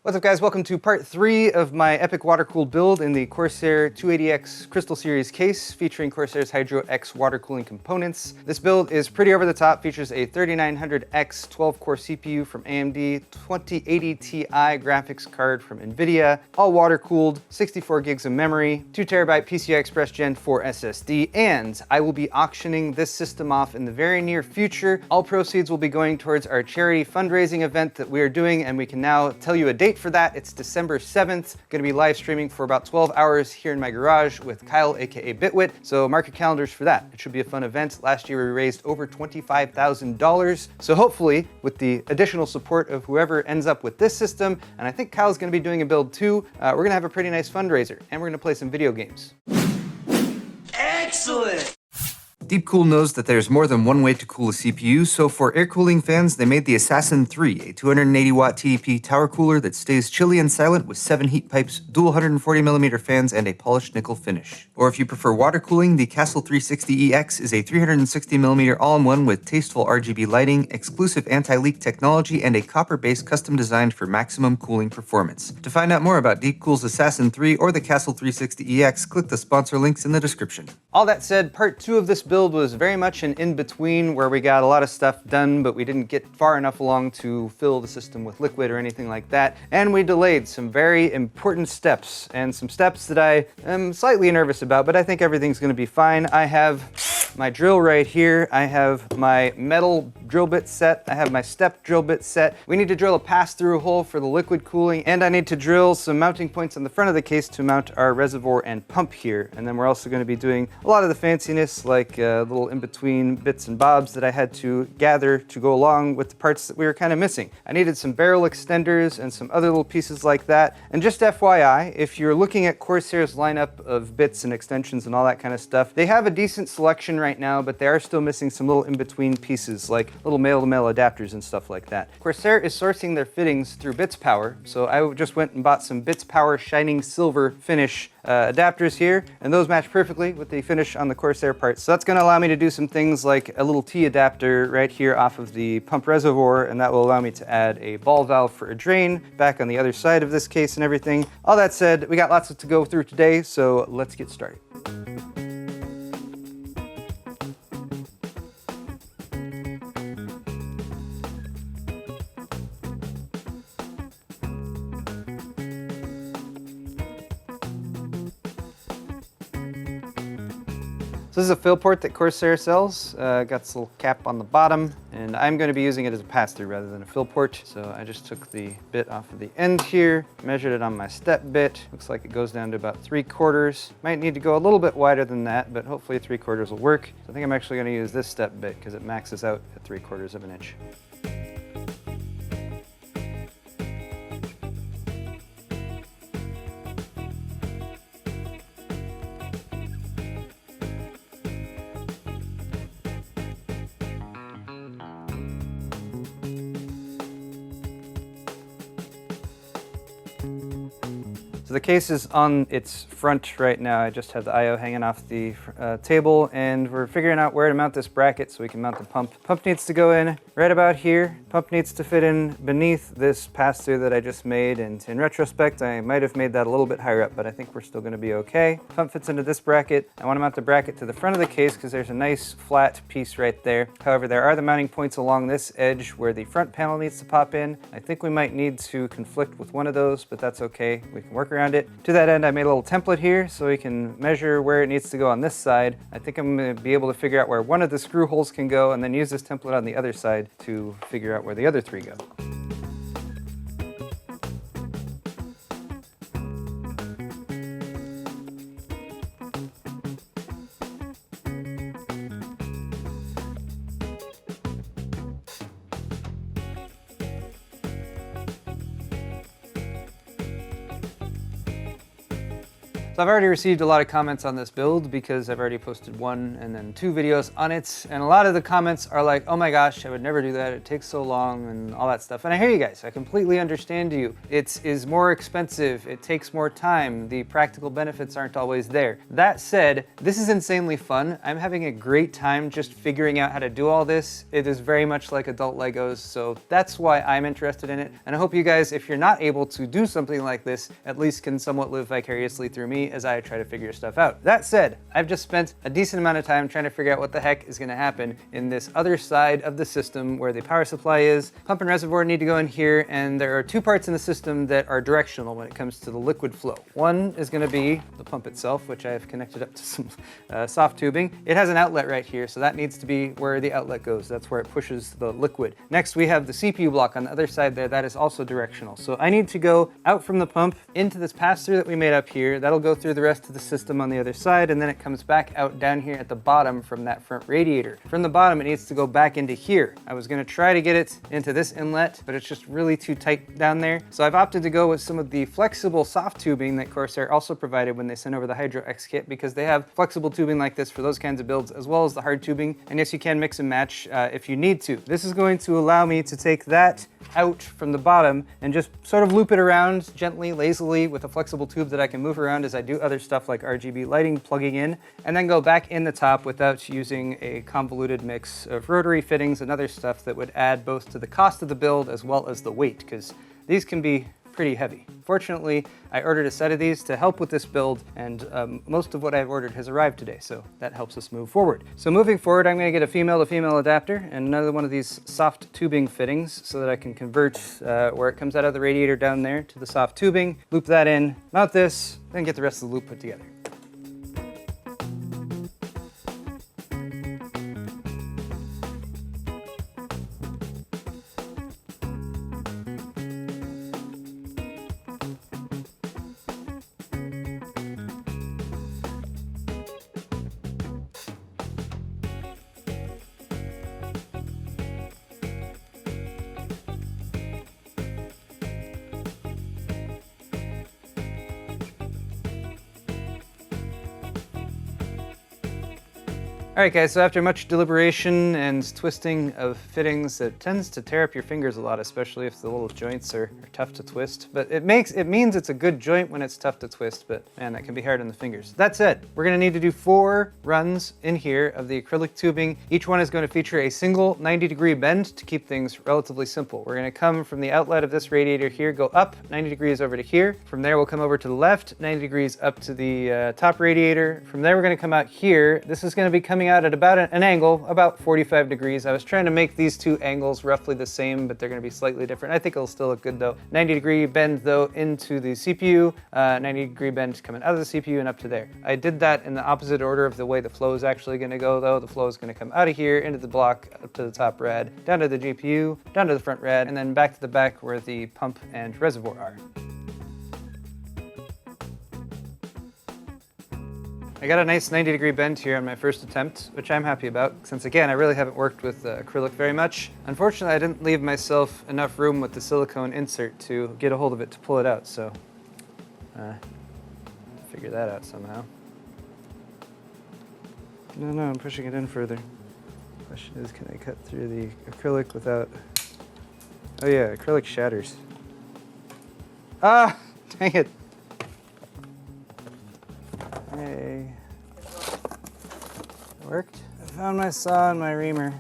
What's up guys, welcome to part 3 of my epic water-cooled build in the Corsair 280X Crystal Series case featuring Corsair's Hydro X water cooling components. This build is pretty over the top, features a 3900X 12-core CPU from AMD, 2080 Ti graphics card from NVIDIA, all water-cooled, 64 gigs of memory, 2TB PCI Express Gen 4 SSD, and I will be auctioning this system off in the very near future. All proceeds will be going towards our charity fundraising event that we are doing, and we can now tell you a date for that. It's December 7th. Going to be live streaming for about 12 hours here in my garage with Kyle, aka Bitwit. So mark your calendars for that. It should be a fun event. Last year we raised over $25,000. So hopefully with the additional support of whoever ends up with this system, and I think Kyle's going to be doing a build too, we're going to have a pretty nice fundraiser and we're going to play some video games. Excellent! Deepcool knows that there's more than one way to cool a CPU, so for air cooling fans, they made the Assassin 3, a 280-watt TDP tower cooler that stays chilly and silent with 7 heat pipes, dual 140mm fans, and a polished nickel finish. Or if you prefer water cooling, the Castle 360EX is a 360mm all-in-one with tasteful RGB lighting, exclusive anti-leak technology, and a copper-based custom designed for maximum cooling performance. To find out more about Deepcool's Assassin 3 or the Castle 360EX, click the sponsor links in the description. All that said, part 2 of this build was very much an in-between where we got a lot of stuff done, but we didn't get far enough along to fill the system with liquid or anything like that. And we delayed some very important steps, and some steps that I am slightly nervous about, but I think everything's going to be fine. I have my drill right here. I have my metal drill bit set. I have my step drill bit set. We need to drill a pass-through hole for the liquid cooling, and I need to drill some mounting points on the front of the case to mount our reservoir and pump here. And then we're also going to be doing a lot of the fanciness, like little in-between bits and bobs that I had to gather to go along with the parts that we were kind of missing. I needed some barrel extenders and some other little pieces like that. And just FYI, if you're looking at Corsair's lineup of bits and extensions and all that kind of stuff, they have a decent selection right now, but they are still missing some little in-between pieces, like little male-to-male adapters and stuff like that. Corsair is sourcing their fittings through Bits Power, so I just went and bought some Bits Power Shining Silver finish adapters here, and those match perfectly with the finish on the Corsair parts. So that's going to allow me to do some things like a little T adapter right here off of the pump reservoir, and that will allow me to add a ball valve for a drain back on the other side of this case and everything. All that said, we got lots to go through today, so let's get started. So this is a fill port that Corsair sells. Got this little cap on the bottom, and I'm going to be using it as a pass-through rather than a fill port. So I just took the bit off of the end here, measured it on my step bit. Looks like it goes down to about 3/4. Might need to go a little bit wider than that, but hopefully 3/4 will work. So I think I'm actually going to use this step bit because it maxes out at 3/4 of an inch. So the case is on its front right now. I just have the I/O hanging off the table, and we're figuring out where to mount this bracket so we can mount the pump. Pump needs to go in right about here. Pump needs to fit in beneath this pass-through that I just made, and in retrospect, I might have made that a little bit higher up, but I think we're still going to be okay. Pump fits into this bracket. I want to mount the bracket to the front of the case because there's a nice flat piece right there. However, there are the mounting points along this edge where the front panel needs to pop in. I think we might need to conflict with one of those, but that's okay. We can work around it. To that end, I made a little template here so we can measure where it needs to go on this side. I think I'm going to be able to figure out where one of the screw holes can go and then use this template on the other side to figure out where the other 3 go. So I've already received a lot of comments on this build because I've already posted 1 and then 2 videos on it. And a lot of the comments are like, oh my gosh, I would never do that. It takes so long and all that stuff. And I hear you guys, I completely understand you. It is more expensive. It takes more time. The practical benefits aren't always there. That said, this is insanely fun. I'm having a great time just figuring out how to do all this. It is very much like adult Legos. So that's why I'm interested in it. And I hope you guys, if you're not able to do something like this, at least can somewhat live vicariously through me as I try to figure stuff out. That said, I've just spent a decent amount of time trying to figure out what the heck is going to happen in this other side of the system where the power supply is. Pump and reservoir need to go in here, and there are 2 parts in the system that are directional when it comes to the liquid flow. One is going to be the pump itself, which I have connected up to some soft tubing. It has an outlet right here, so that needs to be where the outlet goes. That's where it pushes the liquid. Next, we have the CPU block on the other side there. That is also directional. So I need to go out from the pump into this pass-through that we made up here. That'll go through the rest of the system on the other side, and then it comes back out down here at the bottom from that front radiator. From the bottom, it needs to go back into here. I was gonna try to get it into this inlet, but it's just really too tight down there. So I've opted to go with some of the flexible soft tubing that Corsair also provided when they sent over the Hydro X kit, because they have flexible tubing like this for those kinds of builds, as well as the hard tubing. And yes, you can mix and match if you need to. This is going to allow me to take that out from the bottom and just sort of loop it around gently, lazily with a flexible tube that I can move around as I do other stuff like RGB lighting plugging in, and then go back in the top without using a convoluted mix of rotary fittings and other stuff that would add both to the cost of the build as well as the weight, because these can be pretty heavy. Fortunately, I ordered a set of these to help with this build, and most of what I've ordered has arrived today, so that helps us move forward. So moving forward, I'm gonna get a female-to-female adapter and another one of these soft tubing fittings so that I can convert where it comes out of the radiator down there to the soft tubing, loop that in, mount this, then get the rest of the loop put together. All right, guys, so after much deliberation and twisting of fittings, it tends to tear up your fingers a lot, especially if the little joints are tough to twist. But it means it's a good joint when it's tough to twist, but man, that can be hard on the fingers. That said, we're gonna need to do 4 runs in here of the acrylic tubing. Each one is going to feature a single 90-degree bend to keep things relatively simple. We're gonna come from the outlet of this radiator here, go up 90 degrees over to here. From there, we'll come over to the left, 90 degrees up to the top radiator. From there, we're gonna come out here. This is gonna be coming out at about an angle, about 45 degrees. I was trying to make these 2 angles roughly the same, but they're gonna be slightly different. I think it'll still look good though. 90-degree bend though into the CPU, 90-degree bend coming out of the CPU and up to there. I did that in the opposite order of the way the flow is actually gonna go though. The flow is gonna come out of here, into the block, up to the top rad, down to the GPU, down to the front rad, and then back to the back where the pump and reservoir are. I got a nice 90-degree bend here on my first attempt, which I'm happy about, since again, I really haven't worked with acrylic very much. Unfortunately, I didn't leave myself enough room with the silicone insert to get a hold of it to pull it out, so figure that out somehow. No, I'm pushing it in further. Question is, can I cut through the acrylic without... Oh yeah, acrylic shatters. Ah, dang it. Hey, it worked. I found my saw and my reamer.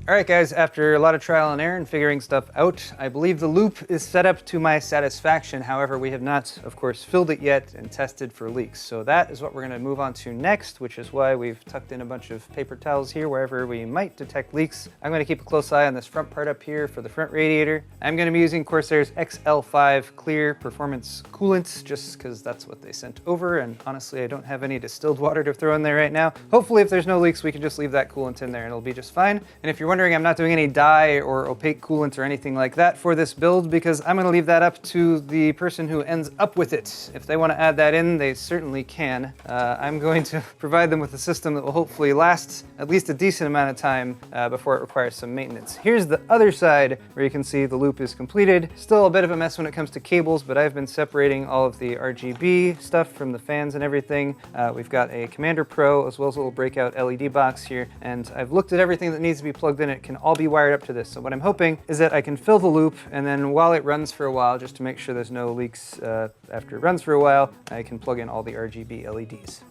All right, guys, after a lot of trial and error and figuring stuff out, I believe the loop is set up to my satisfaction. However, we have not, of course, filled it yet and tested for leaks. So that is what we're gonna move on to next, which is why we've tucked in a bunch of paper towels here wherever we might detect leaks. I'm gonna keep a close eye on this front part up here for the front radiator. I'm gonna be using Corsair's XL5 clear performance coolant, just because that's what they sent over. And honestly, I don't have any distilled water to throw in there right now. Hopefully, if there's no leaks, we can just leave that coolant in there and it'll be just fine. And if you're wondering, I'm not doing any dye or opaque coolant or anything like that for this build because I'm going to leave that up to the person who ends up with it. If they want to add that in, they certainly can. I'm going to provide them with a system that will hopefully last at least a decent amount of time before it requires some maintenance. Here's the other side where you can see the loop is completed. Still a bit of a mess when it comes to cables, but I've been separating all of the RGB stuff from the fans and everything. We've got a Commander Pro as well as a little breakout LED box here, and I've looked at everything that needs to be plugged in. It can all be wired up to this. So what I'm hoping is that I can fill the loop, and then while it runs for a while, just to make sure there's no leaks after it runs for a while, I can plug in all the RGB LEDs.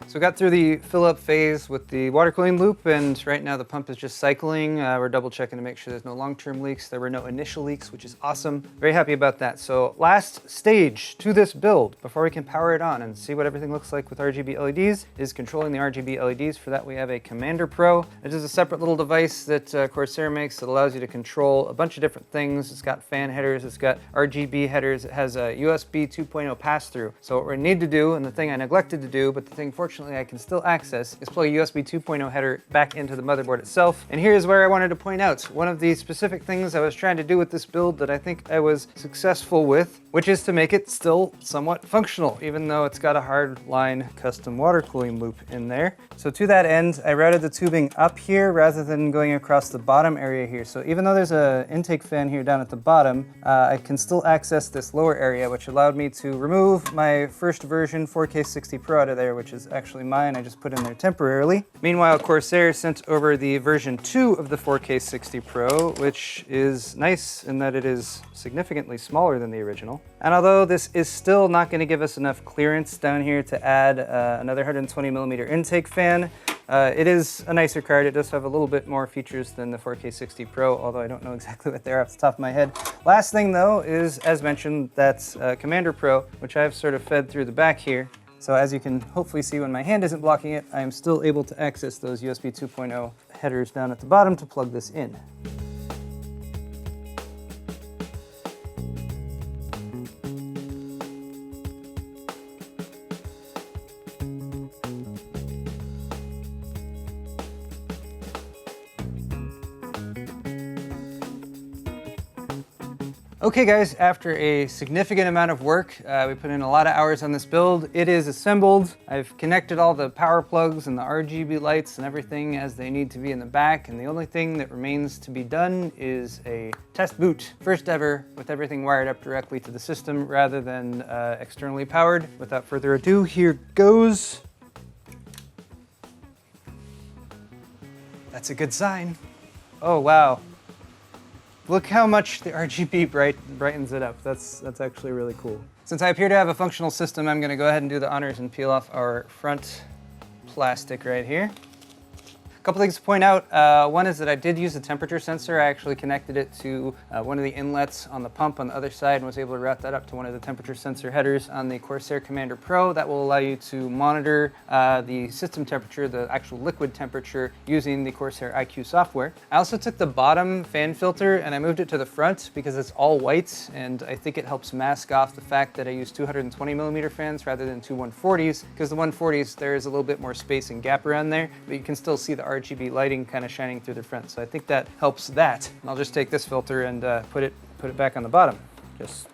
So we got through the fill up phase with the water cooling loop, and right now the pump is just cycling. We're double checking to make sure there's no long-term leaks. There were no initial leaks, which is awesome. Very happy about that. So last stage to this build before we can power it on and see what everything looks like with RGB LEDs is controlling the RGB LEDs. For that we have a Commander Pro. It is a separate little device that Corsair makes that allows you to control a bunch of different things. It's got fan headers, it's got RGB headers, it has a USB 2.0 pass-through. So what we need to do, and the thing I neglected to do, but the thing fortunately I can still access, is plug a USB 2.0 header back into the motherboard itself. And here's where I wanted to point out one of the specific things I was trying to do with this build that I think I was successful with, which is to make it still somewhat functional, even though it's got a hardline custom water cooling loop in there. So to that end, I routed the tubing up here rather than going across the bottom area here. So even though there's an intake fan here down at the bottom, I can still access this lower area, which allowed me to remove my first version 4K 60 Pro out of there, which is actually mine. I just put in there temporarily. Meanwhile, Corsair sent over the version 2 of the 4K 60 Pro, which is nice in that it is significantly smaller than the original. And although this is still not going to give us enough clearance down here to add another 120mm intake fan, it is a nicer card. It does have a little bit more features than the 4K 60 Pro, although I don't know exactly what they're off the top of my head. Last thing though is, as mentioned, that's Commander Pro, which I've sort of fed through the back here. So as you can hopefully see when my hand isn't blocking it, I am still able to access those USB 2.0 headers down at the bottom to plug this in. Okay guys, after a significant amount of work, we put in a lot of hours on this build. It is assembled. I've connected all the power plugs and the RGB lights and everything as they need to be in the back, and the only thing that remains to be done is a test boot. First ever, with everything wired up directly to the system rather than externally powered. Without further ado, here goes. That's a good sign. Oh wow. Look how much the RGB brightens it up. That's actually really cool. Since I appear to have a functional system, I'm gonna go ahead and do the honors and peel off our front plastic right here. A couple things to point out. One is that I did use a temperature sensor. I actually connected it to one of the inlets on the pump on the other side and was able to route that up to one of the temperature sensor headers on the Corsair Commander Pro. That will allow you to monitor the system temperature, the actual liquid temperature, using the Corsair IQ software. I also took the bottom fan filter and I moved it to the front because it's all white, and I think it helps mask off the fact that I use 220mm fans rather than two 140s, because the 140s, there is a little bit more space and gap around there, but you can still see the RGB lighting kind of shining through the front. So I think that helps that. And I'll just take this filter and put it back on the bottom. Just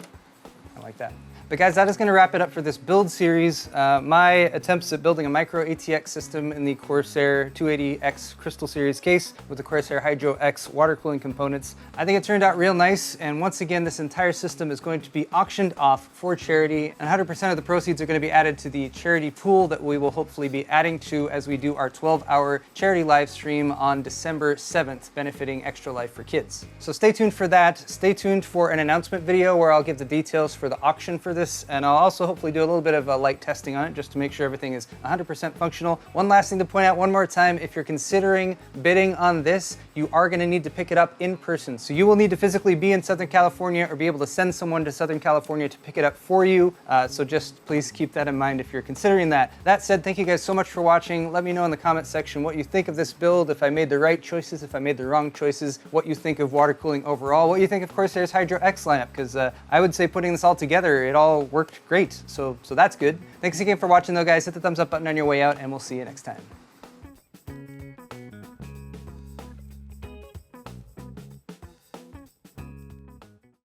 like that. But guys, that is going to wrap it up for this build series. My attempts at building a MicroATX system in the Corsair 280X Crystal Series case with the Corsair Hydro X water cooling components. I think it turned out real nice, and once again, this entire system is going to be auctioned off for charity, and 100% of the proceeds are going to be added to the charity pool that we will hopefully be adding to as we do our 12-hour charity live stream on December 7th, benefiting Extra Life for Kids. So stay tuned for that. Stay tuned for an announcement video where I'll give the details for the auction for this this, and I'll also hopefully do a little bit of light testing on it just to make sure everything is 100% functional. One last thing to point out one more time, if you're considering bidding on this, you are going to need to pick it up in person. So you will need to physically be in Southern California or be able to send someone to Southern California to pick it up for you. So just please keep that in mind if you're considering that. That said, thank you guys so much for watching. Let me know in the comment section what you think of this build, if I made the right choices, if I made the wrong choices, what you think of water cooling overall, what you think of Corsair's Hydro X lineup, because I would say putting this all together, it all worked great. So that's good. Thanks again for watching though, guys. Hit the thumbs up button on your way out, and we'll see you next time.